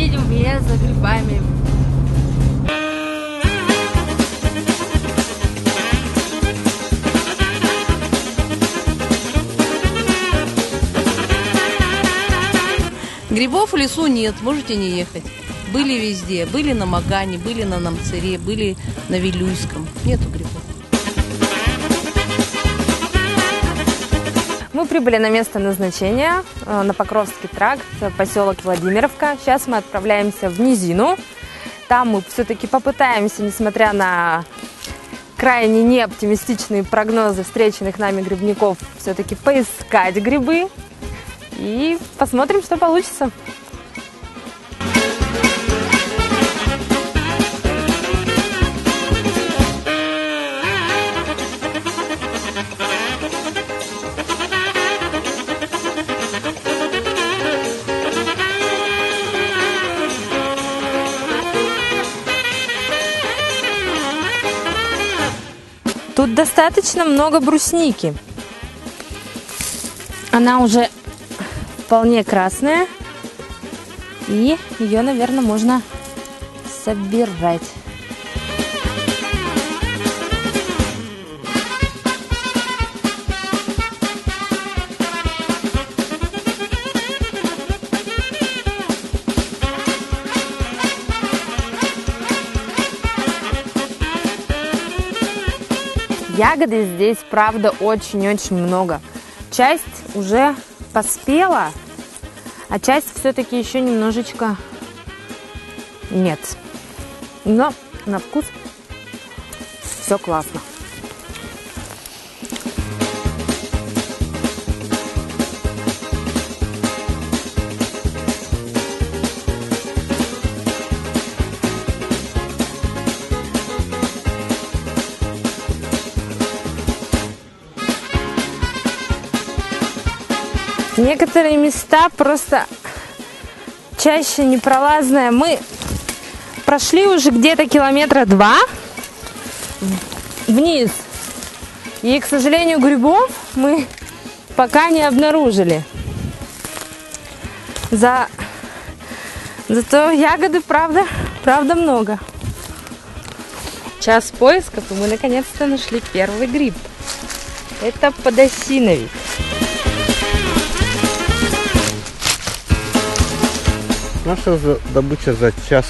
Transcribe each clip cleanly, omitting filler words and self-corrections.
едем в лес за грибами. Грибов в лесу нет, можете не ехать. Были везде, были на Магане, были на Намцире, были на Вилюйском. Нету грибов. Мы прибыли на место назначения, на Покровский тракт, поселок Владимировка. Сейчас мы отправляемся в низину. Там мы все-таки попытаемся, несмотря на крайне неоптимистичные прогнозы встреченных нами грибников, все-таки поискать грибы. И посмотрим, что получится. Тут достаточно много брусники. Она уже вполне красная. И ее, наверное, можно собирать. Ягоды здесь, правда, очень-очень много. Часть уже поспела, а часть все-таки еще немножечко нет. Но на вкус все классно. Некоторые места просто чаще непролазные. Мы прошли уже где-то километра 2 вниз. И, к сожалению, грибов мы пока не обнаружили. Зато ягоды, правда много. Час поисков, и мы наконец-то нашли первый гриб. Это подосиновик. Наша добыча за час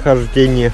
хождения